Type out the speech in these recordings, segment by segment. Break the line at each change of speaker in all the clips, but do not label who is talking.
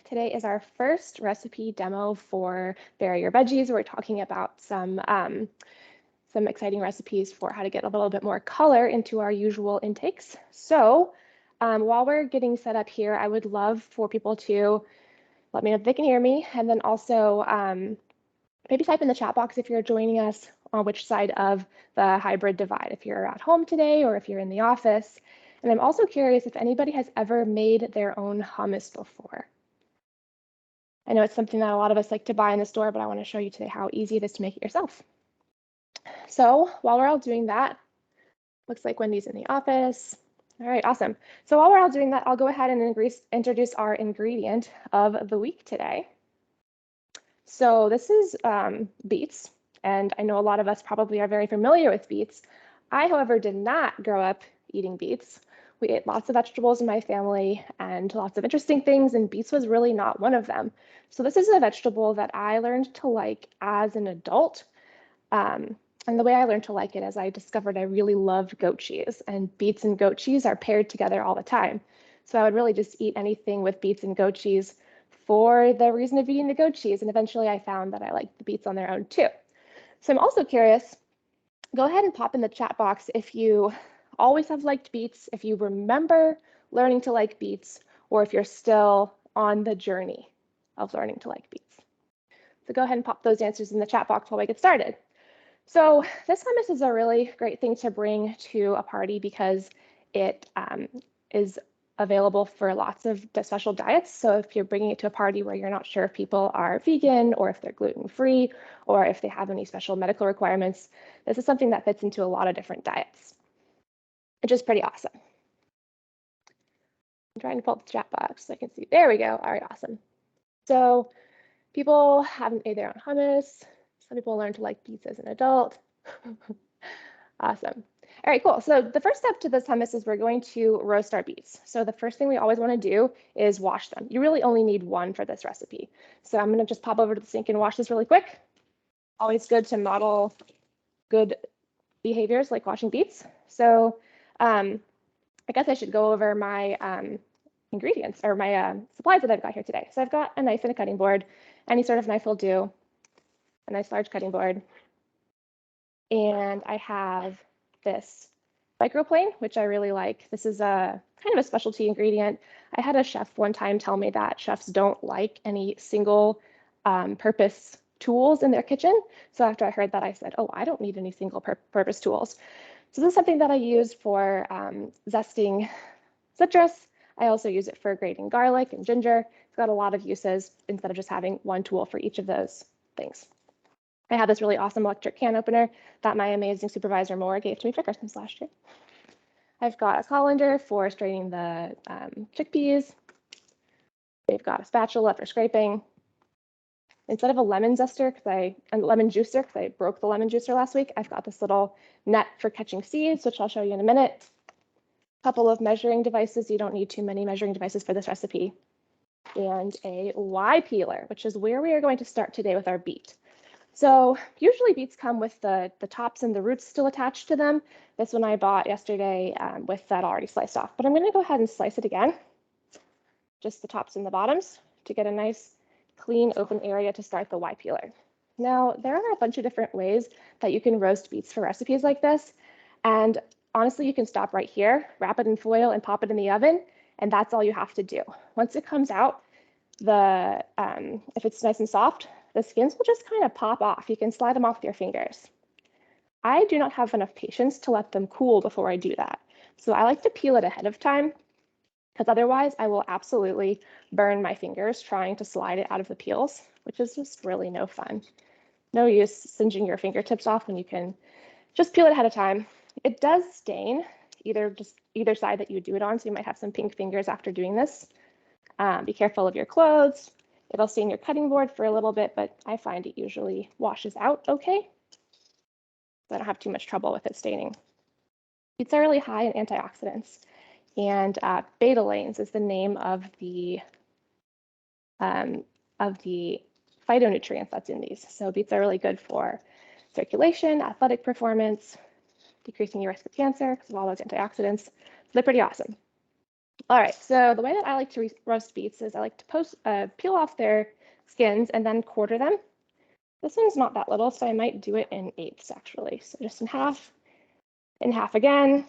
Today is our first recipe demo for Bury Your Veggies. We're talking about some exciting recipes for how to get a little bit more color into our usual intakes. So while we're getting set up here, I would love for people to let me know if they can hear me, and then also maybe type in the chat box if you're joining us on which side of the hybrid divide, if you're at home today or if you're in the office. And I'm also curious if anybody has ever made their own hummus before. I know it's something that a lot of us like to buy in the store, but I want to show you today how easy it is to make it yourself. So while we're all doing that, looks like Wendy's in the office. All right, awesome. So while we're all doing that, I'll go ahead and introduce our ingredient of the week today. So this is beets, and I know a lot of us probably are very familiar with beets. I, however, did not grow up eating beets. We ate lots of vegetables in my family and lots of interesting things, and beets was really not one of them. So this is a vegetable that I learned to like as an adult. And the way I learned to like it is I discovered I really loved goat cheese, and beets and goat cheese are paired together all the time. So I would really just eat anything with beets and goat cheese for the reason of eating the goat cheese. And eventually I found that I liked the beets on their own too. So I'm also curious, go ahead and pop in the chat box if you always have liked beets, if you remember learning to like beets, or if you're still on the journey of learning to like beets. So go ahead and pop those answers in the chat box while we get started. So this hummus is a really great thing to bring to a party because it is available for lots of special diets. So if you're bringing it to a party where you're not sure if people are vegan or if they're gluten-free or if they have any special medical requirements, this is something that fits into a lot of different diets, which is pretty awesome. I'm trying to pull up the chat box so I can see. There we go. All right, awesome. So people haven't made their own hummus. Some people learn to like beets as an adult. Awesome. All right, cool. So the first step to this hummus is we're going to roast our beets. So the first thing we always want to do is wash them. You really only need one for this recipe. So I'm going to just pop over to the sink and wash this really quick. Always good to model good behaviors like washing beets. So I guess I should go over my ingredients or my supplies that I've got here today. So I've got a knife and a cutting board. Any sort of knife will do. A nice large cutting board. And I have this microplane, which I really like. This is a kind of a specialty ingredient. I had a chef one time tell me that chefs don't like any single purpose tools in their kitchen. So after I heard that, I said, oh, I don't need any single purpose tools. So this is something that I use for zesting citrus. I also use it for grating garlic and ginger. It's got a lot of uses instead of just having one tool for each of those things. I have this really awesome electric can opener that my amazing supervisor, Maura, gave to me for Christmas last year. I've got a colander for straining the chickpeas. We've got a spatula for scraping. Instead of a lemon juicer, because I broke the lemon juicer last week, I've got this little net for catching seeds, which I'll show you in a minute. A couple of measuring devices. You don't need too many measuring devices for this recipe. And a Y peeler, which is where we are going to start today with our beet. So usually beets come with the tops and the roots still attached to them. This one I bought yesterday with that already sliced off, but I'm going to go ahead and slice it again, just the tops and the bottoms, to get a nice clean open area to start the Y peeler. Now, there are a bunch of different ways that you can roast beets for recipes like this, and honestly, you can stop right here, wrap it in foil and pop it in the oven, and that's all you have to do. Once it comes out, if it's nice and soft, the skins will just kind of pop off. You can slide them off with your fingers. I do not have enough patience to let them cool before I do that. So I like to peel it ahead of time, because otherwise I will absolutely burn my fingers trying to slide it out of the peels, which is just really no fun. No use singeing your fingertips off when you can just peel it ahead of time. It does stain either side that you do it on, so you might have some pink fingers after doing this. Be careful of your clothes. It'll stain your cutting board for a little bit, but I find it usually washes out okay. So I don't have too much trouble with it staining. Beets are really high in antioxidants, and betalains is the name of the phytonutrients that's in these. So beets are really good for circulation, athletic performance, decreasing your risk of cancer because of all those antioxidants. So they're pretty awesome. All right, so the way that I like to roast beets is I like to peel off their skins and then quarter them. This one's not that little, so I might do it in eighths actually. So just in half again,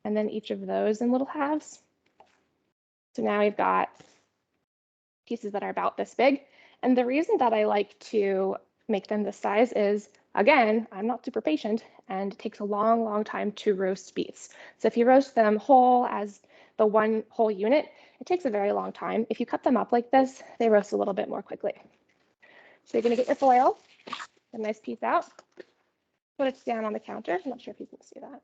and then each of those in little halves. So now we've got pieces that are about this big. And the reason that I like to make them this size is, again, I'm not super patient and it takes a long, long time to roast beets. So if you roast them whole as the one whole unit, it takes a very long time. If you cut them up like this, they roast a little bit more quickly. So you're gonna get your foil, a nice piece out, put it down on the counter. I'm not sure if you can see that.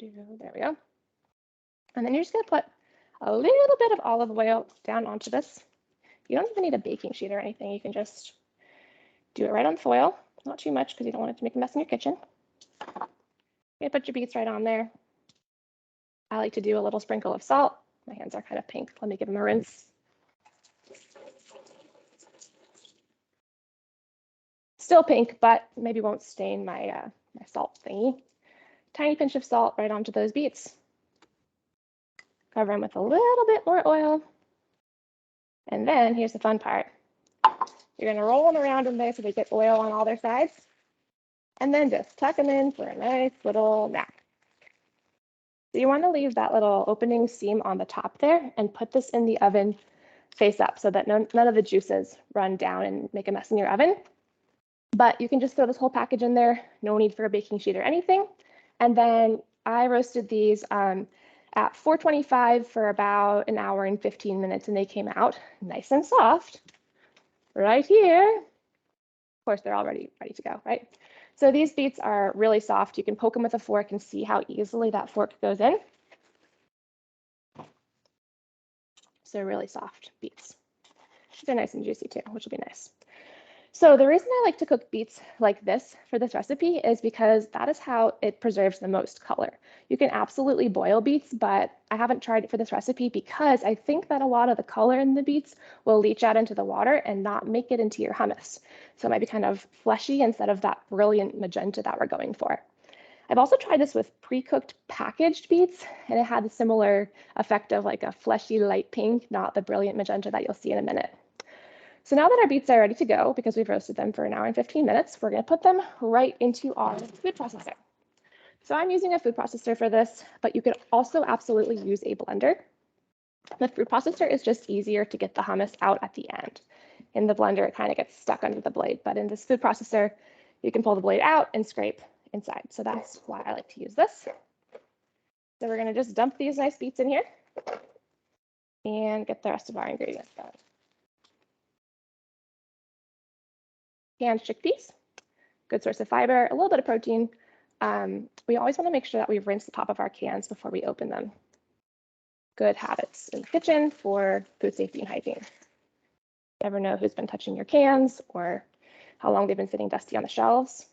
There we go. And then you're just gonna put a little bit of olive oil down onto this. You don't even need a baking sheet or anything. You can just do it right on foil, not too much because you don't want it to make a mess in your kitchen. You put your beets right on there. I like to do a little sprinkle of salt. My hands are kind of pink. Let me give them a rinse. Still pink, but maybe won't stain my salt thingy. Tiny pinch of salt right onto those beets. Cover them with a little bit more oil. And then here's the fun part. You're gonna roll them around in there so they get oil on all their sides. And then just tuck them in for a nice little nap. So you want to leave that little opening seam on the top there and put this in the oven face up so that none of the juices run down and make a mess in your oven. But you can just throw this whole package in there, no need for a baking sheet or anything. And then I roasted these at 425 for about an hour and 15 minutes, and they came out nice and soft right here. Of course, they're all ready to go, right? So these beets are really soft. You can poke them with a fork and see how easily that fork goes in. So really soft beets. They're nice and juicy too, which will be nice. So the reason I like to cook beets like this for this recipe is because that is how it preserves the most color. You can absolutely boil beets, but I haven't tried it for this recipe because I think that a lot of the color in the beets will leach out into the water and not make it into your hummus. So it might be kind of fleshy instead of that brilliant magenta that we're going for. I've also tried this with pre-cooked packaged beets, and it had a similar effect of like a fleshy light pink, not the brilliant magenta that you'll see in a minute. So now that our beets are ready to go, because we've roasted them for an hour and 15 minutes, we're going to put them right into our food processor. So I'm using a food processor for this, but you could also absolutely use a blender. The food processor is just easier to get the hummus out at the end. In the blender, it kind of gets stuck under the blade, but in this food processor, you can pull the blade out and scrape inside. So that's why I like to use this. So we're going to just dump these nice beets in here and get the rest of our ingredients done. Canned chickpeas, good source of fiber, a little bit of protein. We always want to make sure that we rinse the top of our cans before we open them. Good habits in the kitchen for food safety and hygiene. You never know who's been touching your cans or how long they've been sitting dusty on the shelves.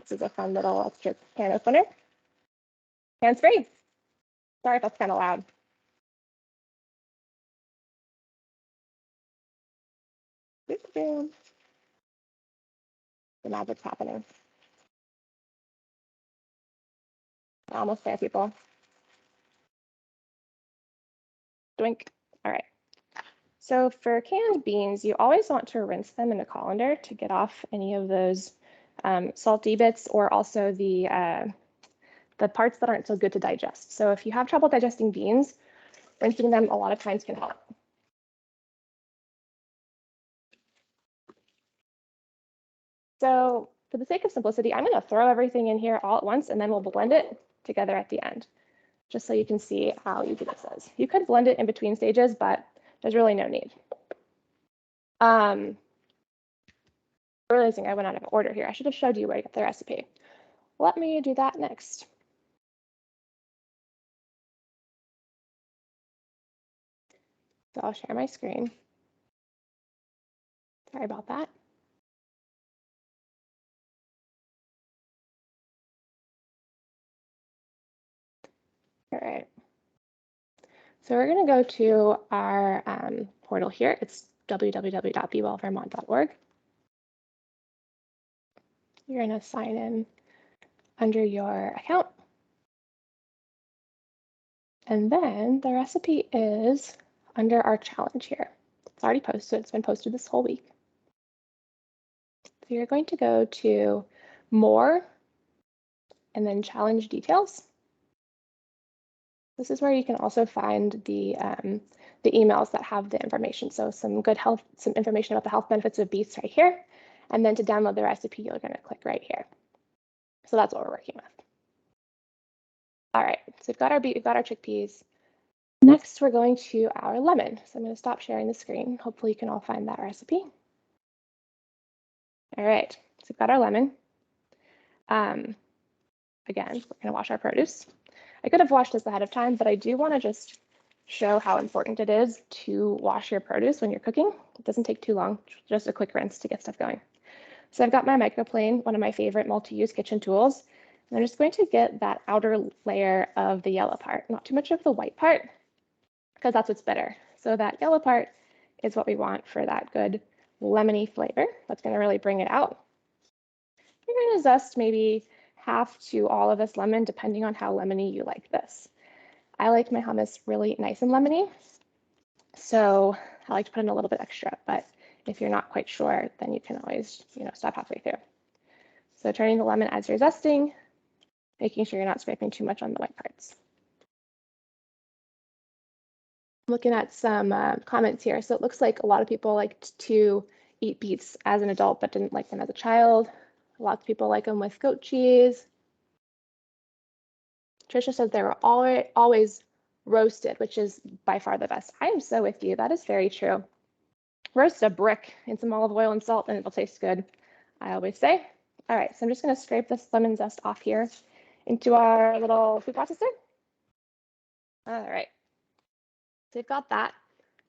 This is a fun little extra can opener. Hands free. Sorry if that's kind of loud. The magic's happening. Almost there, people. Doink. All right. So for canned beans, you always want to rinse them in a colander to get off any of those salty bits or also the parts that aren't so good to digest. So if you have trouble digesting beans, rinsing them a lot of times can help. So for the sake of simplicity, I'm going to throw everything in here all at once and then we'll blend it together at the end, just so you can see how easy this is. You could blend it in between stages, but there's really no need. Realizing I went out of order here. I should have showed you where to get the recipe. Let me do that next. So I'll share my screen. Sorry about that. All right. So we're going to go to our portal here. It's www.bewellvermont.org. You're going to sign in under your account. And then the recipe is under our challenge here. It's already posted. It's been posted this whole week. So you're going to go to More and then Challenge Details. This is where you can also find the emails that have the information. So some information about the health benefits of beets right here. And then to download the recipe, you're going to click right here. So that's what we're working with. All right, so we've got our beet, we've got our chickpeas. Next, we're going to our lemon. So I'm going to stop sharing the screen. Hopefully you can all find that recipe. All right, so we've got our lemon. Again, we're going to wash our produce. I could have washed this ahead of time, but I do want to just show how important it is to wash your produce when you're cooking. It doesn't take too long, just a quick rinse to get stuff going. So I've got my microplane, one of my favorite multi-use kitchen tools. And I'm just going to get that outer layer of the yellow part, not too much of the white part, because that's what's bitter. So that yellow part is what we want for that good lemony flavor. That's going to really bring it out. You're going to zest maybe half to all of this lemon, depending on how lemony you like this. I like my hummus really nice and lemony, so I like to put in a little bit extra, but if you're not quite sure, then you can always, stop halfway through. So turning the lemon as you're zesting, making sure you're not scraping too much on the white parts. I'm looking at some comments here. So it looks like a lot of people liked to eat beets as an adult, but didn't like them as a child. Lots of people like them with goat cheese. Trisha says they were always roasted, which is by far the best. I am so with you. That is very true. Roast a brick in some olive oil and salt and it'll taste good, I always say. All right, so I'm just going to scrape this lemon zest off here into our little food processor. All right, so we've got that.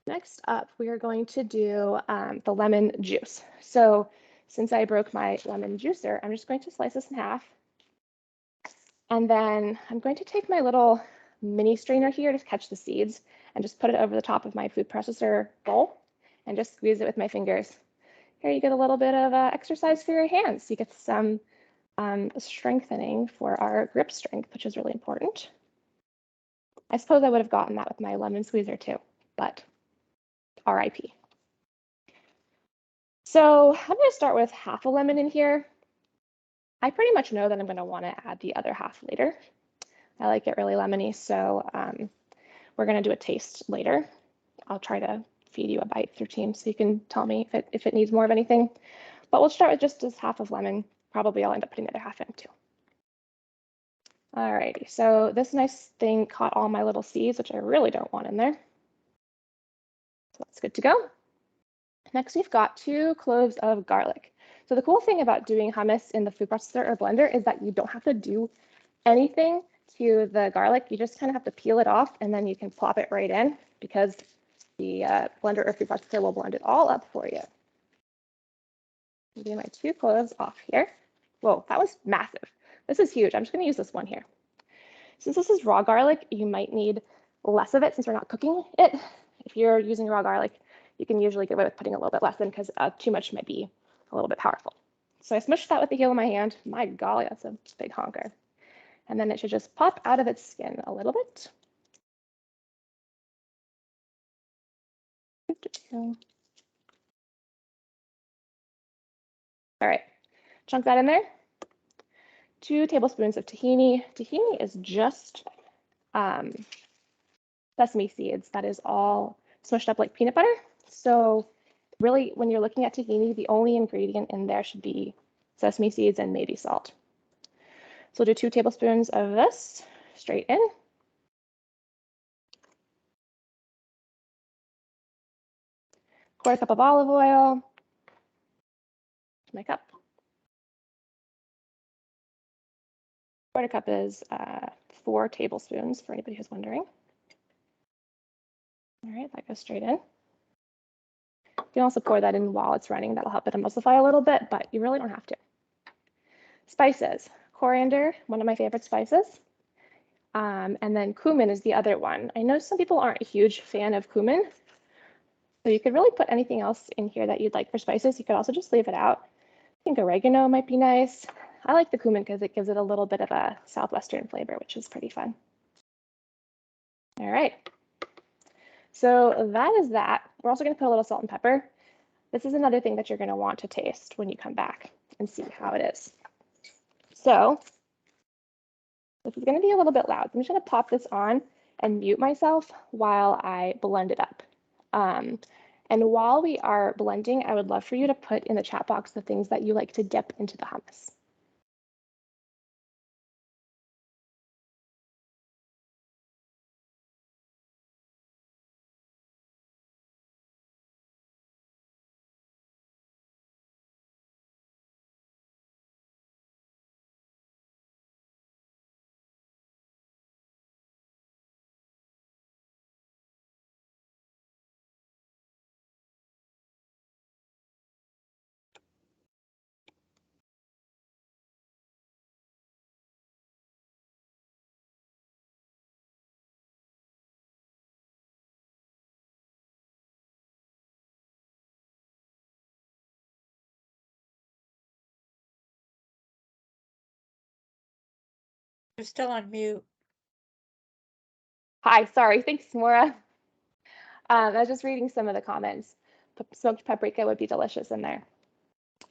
Next up, we are going to do the lemon juice. So since I broke my lemon juicer, I'm just going to slice this in half. And then I'm going to take my little mini strainer here to catch the seeds and just put it over the top of my food processor bowl and just squeeze it with my fingers. Here you get a little bit of exercise for your hands. You get some strengthening for our grip strength, which is really important. I suppose I would have gotten that with my lemon squeezer too, but RIP. So I'm going to start with half a lemon in here. I pretty much know that I'm going to want to add the other half later. I like it really lemony, so we're going to do a taste later. I'll try to feed you a bite through Teams so you can tell me if it needs more of anything. But we'll start with just this half of lemon. Probably I'll end up putting the other half in too. Alrighty, so this nice thing caught all my little seeds, which I really don't want in there. So that's good to go. Next, we've got 2 cloves of garlic. So the cool thing about doing hummus in the food processor or blender is that you don't have to do anything to the garlic. You just kind of have to peel it off and then you can plop it right in because the blender or food processor will blend it all up for you. I'm getting my 2 cloves off here. Whoa, that was massive. This is huge. I'm just going to use this one here. Since this is raw garlic, you might need less of it since we're not cooking it. If you're using raw garlic, you can usually get away with putting a little bit less in because too much might be a little bit powerful. So I smushed that with the heel of my hand. My golly, that's a big honker. And then it should just pop out of its skin a little bit. All right, chunk that in there. 2 tablespoons of tahini. Tahini is just sesame seeds. That is all smushed up like peanut butter. So really, when you're looking at tahini, the only ingredient in there should be sesame seeds and maybe salt. So we'll do 2 tablespoons of this straight in. Quarter cup of olive oil. My cup. Quarter cup is 4 tablespoons for anybody who's wondering. All right, that goes straight in. You can also pour that in while it's running. That'll help it emulsify a little bit, but you really don't have to. Spices. Coriander, one of my favorite spices. And then cumin is the other one. I know some people aren't a huge fan of cumin, so you could really put anything else in here that you'd like for spices. You could also just leave it out. think oregano might be nice. I like the cumin because it gives it a little bit of a Southwestern flavor, which is pretty fun. All right. So that is that. We're also going to put a little salt and pepper. This is another thing that you're going to want to taste when you come back and see how it is. So this is going to be a little bit loud. I'm just going to pop this on and mute myself while I blend it up. And while we are blending, I would love for you to put in the chat box the things that you like to dip into the hummus.
You're still on mute.
Hi, sorry. Thanks, Maura. I was just reading some of the comments. Smoked paprika would be delicious in there.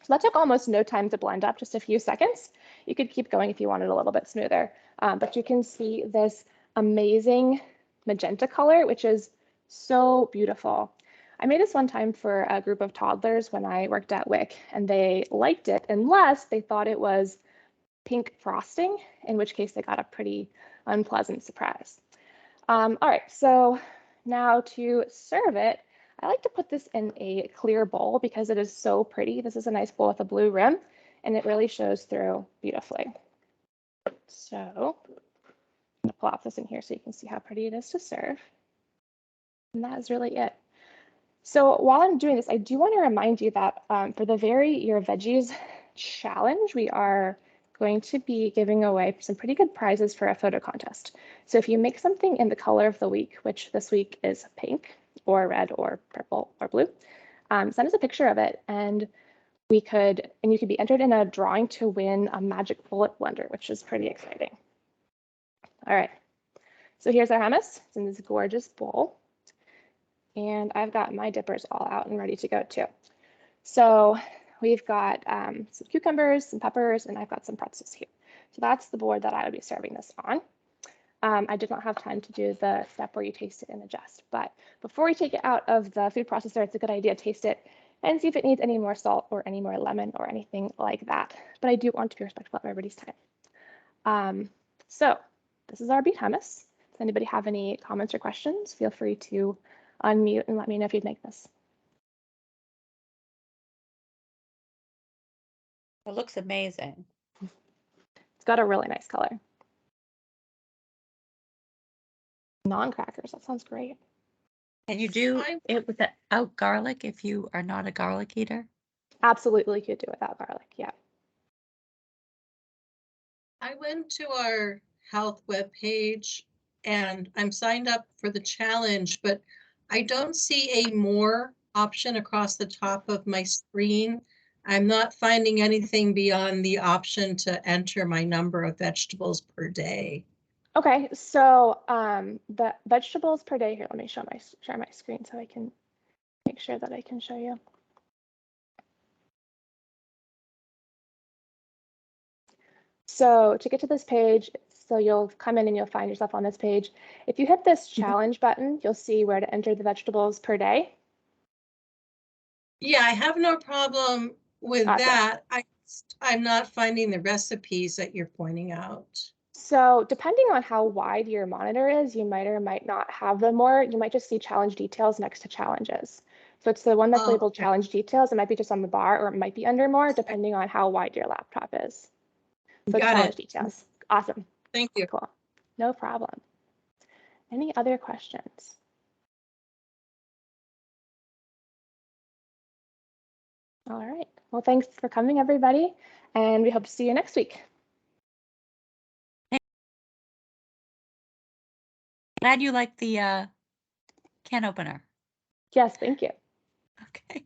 So that took almost no time to blend up, just a few seconds. You could keep going if you wanted a little bit smoother, but you can see this amazing magenta color, which is so beautiful. I made this one time for a group of toddlers when I worked at WIC, and they liked it unless they thought it was pink frosting, in which case they got a pretty unpleasant surprise. All right, so now to serve it, I like to put this in a clear bowl because it is so pretty. This is a nice bowl with a blue rim, and it really shows through beautifully. So I'm gonna plop this in here so you can see how pretty it is to serve. And that is really it. So while I'm doing this, I do want to remind you that for the Vary Your Veggies challenge, we are going to be giving away some pretty good prizes for a photo contest. So if you make something in the color of the week, which this week is pink or red or purple or blue, send us a picture of it and you could be entered in a drawing to win a magic bullet blender, which is pretty exciting. All right, so here's our hummus. It's in this gorgeous bowl. And I've got my dippers all out and ready to go too. So we've got some cucumbers, some peppers, and I've got some pretzels here. So that's the board that I would be serving this on. I did not have time to do the step where you taste it and adjust, but before we take it out of the food processor, it's a good idea to taste it and see if it needs any more salt or any more lemon or anything like that. But I do want to be respectful of everybody's time. So this is our beet hummus. Does anybody have any comments or questions? Feel free to unmute and let me know if you'd make this.
It looks amazing.
It's got a really nice color. Non-crackers, that sounds great.
Can you do it without garlic if you are not a garlic eater?
Absolutely could do it without garlic, yeah.
I went to our health webpage and I'm signed up for the challenge, but I don't see a more option across the top of my screen. I'm not finding anything beyond the option to enter my number of vegetables per day.
Okay, so the vegetables per day here, let me share my screen so I can make sure that I can show you. So to get to this page, so you'll come in and you'll find yourself on this page. If you hit this challenge button, you'll see where to enter the vegetables per day.
Yeah, I have no problem with
Awesome.
that. I'm not finding the recipes that you're pointing out.
So depending on how wide your monitor is, you might or might not have them more. You might just see challenge details next to challenges. So it's the one that's labeled challenge details. It might be just on the bar or it might be under more, depending on how wide your laptop is. So
Got
challenge
it.
details. Awesome.
Thank you.
Cool. No problem. Any other questions? All right. Well, thanks for coming, everybody. And we hope to see you next week.
Glad you like the can opener.
Yes, thank you.
Okay.